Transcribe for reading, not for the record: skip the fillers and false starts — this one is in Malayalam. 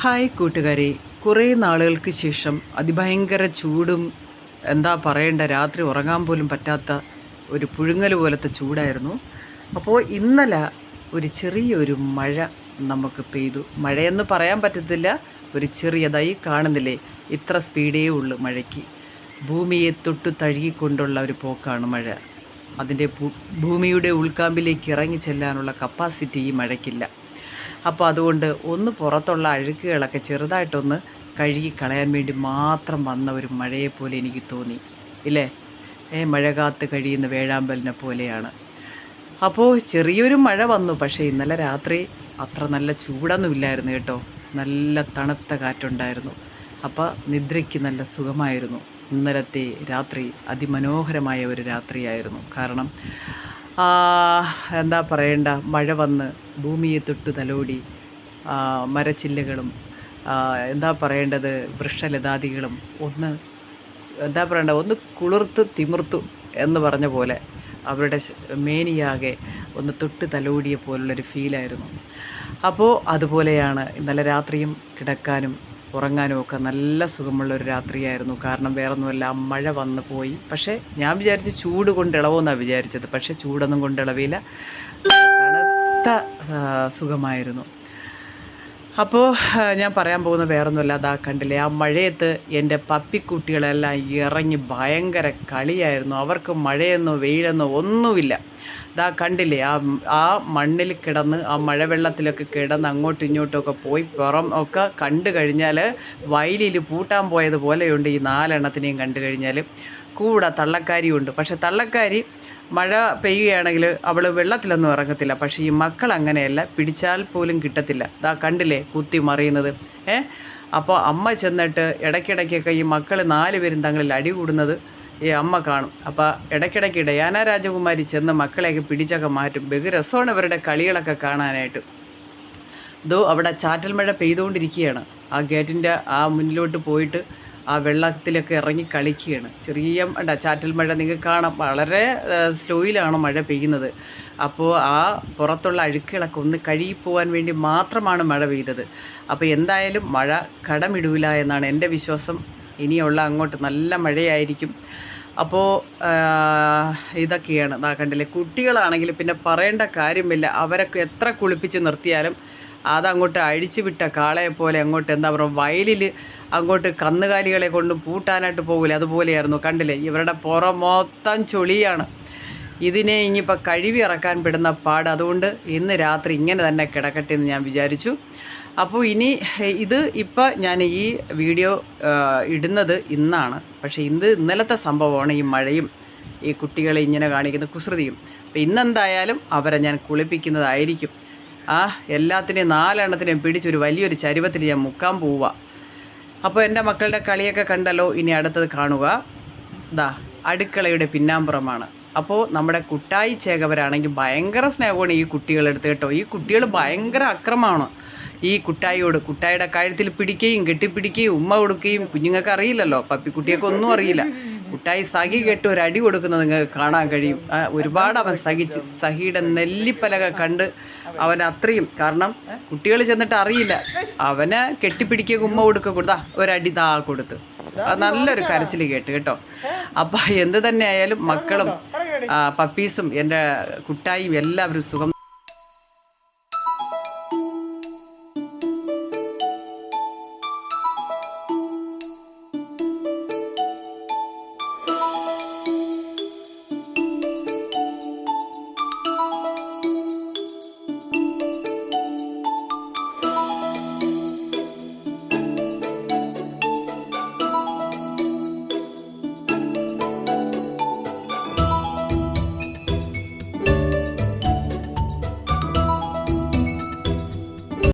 ഹായ് കൂട്ടുകാരെ, കുറേ നാളുകൾക്ക് ശേഷം അതിഭയങ്കര ചൂടും എന്താ പറയേണ്ട, രാത്രി ഉറങ്ങാൻ പോലും പറ്റാത്ത ഒരു പുഴുങ്ങൽ പോലത്തെ ചൂടായിരുന്നു. അപ്പോൾ ഇന്നലെ ഒരു ചെറിയൊരു മഴ നമുക്ക് പെയ്തു. മഴയെന്ന് പറയാൻ പറ്റത്തില്ല, ഒരു ചെറിയതായി കാണുന്നില്ലേ, ഇത്ര സ്പീഡേ ഉള്ളൂ മഴയ്ക്ക്. ഭൂമിയെ തൊട്ടു തഴുകിക്കൊണ്ടുള്ള ഒരു പോക്കാണ് മഴ. അതിൻ്റെ ഭൂമിയുടെ ഉൾക്കാമ്പിലേക്ക് ഇറങ്ങി ചെല്ലാനുള്ള കപ്പാസിറ്റി ഈ മഴയ്ക്കില്ല. അപ്പോൾ അതുകൊണ്ട് ഒന്ന് പുറത്തുള്ള അഴുക്കുകളൊക്കെ ചെറുതായിട്ടൊന്ന് കഴുകി കളയാൻ വേണ്ടി മാത്രം വന്ന ഒരു മഴയെപ്പോലെ എനിക്ക് തോന്നി, ഇല്ലേ? മഴ കാത്ത് കഴിയുന്ന വേഴാമ്പലിനെ പോലെയാണ്. അപ്പോൾ ചെറിയൊരു മഴ വന്നു. പക്ഷേ ഇന്നലെ രാത്രി അത്ര നല്ല ചൂടൊന്നുമില്ലായിരുന്നു കേട്ടോ. നല്ല തണുത്ത കാറ്റുണ്ടായിരുന്നു. അപ്പോൾ നിദ്രയ്ക്ക് നല്ല സുഖമായിരുന്നു. ഇന്നലത്തെ രാത്രി അതിമനോഹരമായ ഒരു രാത്രിയായിരുന്നു. കാരണം എന്താ പറയേണ്ട, മഴ വന്ന് ഭൂമിയെ തൊട്ടു തലോടി, മരച്ചില്ലകളും എന്താ പറയേണ്ടത്, വൃക്ഷലതാദികളും ഒന്ന് എന്താ പറയേണ്ട, ഒന്ന് കുളിർത്ത് തിമിർത്തു എന്ന് പറഞ്ഞ പോലെ അവരുടെ മേനിയാകെ ഒന്ന് തൊട്ട് തലോടിയ പോലുള്ളൊരു ഫീലായിരുന്നു. അപ്പോൾ അതുപോലെയാണ് ഇന്നലെ രാത്രിയും കിടക്കാനും ഉറങ്ങാനും ഒക്കെ നല്ല സുഖമുള്ളൊരു രാത്രിയായിരുന്നു. കാരണം വേറൊന്നുമല്ല, മഴ വന്ന് പോയി. പക്ഷേ ഞാൻ വിചാരിച്ച് ചൂട് കൊണ്ട് ഇളവുമെന്നാണ് വിചാരിച്ചത്. പക്ഷേ ചൂടൊന്നും കൊണ്ട് ഇളവില്ല, തണുത്ത സുഖമായിരുന്നു. അപ്പോൾ ഞാൻ പറയാൻ പോകുന്ന വേറൊന്നുമല്ല, അതാ കണ്ടില്ലേ, ആ മഴയത്ത് എൻ്റെ പപ്പിക്കുട്ടികളെല്ലാം ഇറങ്ങി ഭയങ്കര കളിയായിരുന്നു. അവർക്ക് മഴയെന്നോ വെയിലെന്നോ ഒന്നുമില്ല. ഇതാ കണ്ടില്ലേ, ആ മണ്ണിൽ കിടന്ന്, ആ മഴവെള്ളത്തിലൊക്കെ കിടന്ന് അങ്ങോട്ടും ഇങ്ങോട്ടുമൊക്കെ പോയി പുറം ഒക്കെ കണ്ടു കഴിഞ്ഞാൽ വയലിൽ പൂട്ടാൻ പോയതുപോലെയുണ്ട്. ഈ 4 എണ്ണത്തിനെയും കണ്ടു കഴിഞ്ഞാൽ കൂടെ തള്ളക്കാരിയുണ്ട്. പക്ഷെ തള്ളക്കാരി മഴ പെയ്യുകയാണെങ്കിൽ അവൾ വെള്ളത്തിലൊന്നും ഇറങ്ങത്തില്ല. പക്ഷേ ഈ മക്കൾ അങ്ങനെയല്ല, പിടിച്ചാൽ പോലും കിട്ടത്തില്ല. ഇതാ കണ്ടില്ലേ കുത്തി മറിയുന്നത്. അപ്പോൾ അമ്മ ചെന്നിട്ട് ഇടയ്ക്കിടയ്ക്കൊക്കെ ഈ മക്കൾ 4 പേരും തങ്ങളിൽ അടി കൂടുന്നത് ഈ അമ്മ കാണും. അപ്പോൾ ഇടയ്ക്കിടയ്ക്ക് ഡയാന രാജകുമാരി ചെന്ന് മക്കളെയൊക്കെ പിടിച്ചൊക്കെ മാറ്റും. ബഹു രസമാണ് ഇവരുടെ കളികളൊക്കെ കാണാനായിട്ട്. ഇതോ അവിടെ ചാറ്റൽ മഴ പെയ്തുകൊണ്ടിരിക്കുകയാണ്. ആ ഗേറ്റിൻ്റെ ആ മുന്നിലോട്ട് പോയിട്ട് ആ വെള്ളത്തിലൊക്കെ ഇറങ്ങി കളിക്കുകയാണ്. ചെറിയ ചാറ്റൽ മഴ നിങ്ങൾക്ക് കാണാം. വളരെ സ്ലോയിലാണ് മഴ പെയ്യുന്നത്. അപ്പോൾ ആ പുറത്തുള്ള അഴുക്കുകളൊക്കെ ഒന്ന് കഴുകിപ്പോകാൻ വേണ്ടി മാത്രമാണ് മഴ പെയ്തത്. അപ്പോൾ എന്തായാലും മഴ കടമിടൂല എന്നാണ് എൻ്റെ വിശ്വാസം. ഇനിയുള്ള അങ്ങോട്ട് നല്ല മഴയായിരിക്കും. അപ്പോൾ ഇതൊക്കെയാണ്. കണ്ടില്ലേ, കുട്ടികളാണെങ്കിൽ പിന്നെ പറയേണ്ട കാര്യമില്ല. അവരൊക്കെ എത്ര കുളിപ്പിച്ച് നിർത്തിയാലും അതങ്ങോട്ട് അഴിച്ചു വിട്ട കാളയെ പോലെ അങ്ങോട്ട് എന്താ പറയുക, വയലിൽ അങ്ങോട്ട് കന്നുകാലികളെ കൊണ്ട് പൂട്ടാനായിട്ട് പോകില്ല, അതുപോലെയായിരുന്നു. കണ്ടില്ലേ, ഇവരുടെ പുറം മൊത്തം ചൊളിയാണ്. ഇതിനെ ഇനിയിപ്പോൾ കഴുകി ഇറക്കാൻ പെടുന്ന പാട്. അതുകൊണ്ട് ഇന്ന് രാത്രി ഇങ്ങനെ തന്നെ കിടക്കട്ടെ എന്ന് ഞാൻ വിചാരിച്ചു. അപ്പോൾ ഇപ്പം ഞാൻ ഈ വീഡിയോ ഇടുന്നത് ഇന്നാണ്. പക്ഷേ ഇന്നലത്തെ സംഭവമാണ് ഈ മഴയും ഈ കുട്ടികളെ ഇങ്ങനെ കാണിക്കുന്ന കുസൃതിയും. അപ്പോൾ ഇന്നെന്തായാലും അവരെ ഞാൻ കുളിപ്പിക്കുന്നതായിരിക്കും. എല്ലാത്തിനെയും 4 എണ്ണത്തിനെയും പിടിച്ചൊരു വലിയൊരു ചരുവത്തിൽ ഞാൻ മുക്കാൻ പോവുക. അപ്പോൾ എൻ്റെ മക്കളുടെ കളിയൊക്കെ കണ്ടല്ലോ. ഇനി അടുത്തത് കാണുക. അടുക്കളയുടെ പിന്നാമ്പുറമാണ്. അപ്പോൾ നമ്മുടെ കുട്ടായി ചേകവരാണെങ്കിൽ ഭയങ്കര സ്നേഹമാണ് ഈ കുട്ടികളെടുത്ത് കേട്ടോ. ഈ കുട്ടികൾ ഭയങ്കര അക്രമമാണ് ഈ കുട്ടായിയുടെ കഴുത്തിൽ പിടിക്കുകയും കെട്ടിപ്പിടിക്കുകയും ഉമ്മ കൊടുക്കുകയും. കുഞ്ഞുങ്ങൾക്ക് അറിയില്ലല്ലോ, പപ്പിക്കുട്ടിയൊക്കെ ഒന്നും അറിയില്ല. കുട്ടായി സഹി കെട്ട് ഒരു അടി കൊടുക്കുന്നത് നിങ്ങൾക്ക് കാണാൻ കഴിയും. ഒരുപാട് അവൻ സഹിച്ച്, സഹിയുടെ നെല്ലിപ്പലക കണ്ട് അവൻ അത്രയും, കാരണം കുട്ടികൾ ചെന്നിട്ട് അറിയില്ല, അവനെ കെട്ടിപ്പിടിക്കുക ഉമ്മ കൊടുക്കുക ഒരടി കൊടുത്ത് നല്ലൊരു കരച്ചിൽ കേട്ട് കേട്ടോ. അപ്പം എന്ത് തന്നെ ആയാലും മക്കളും പപ്പീസും എൻ്റെ കുട്ടായും എല്ലാവരും സുഖം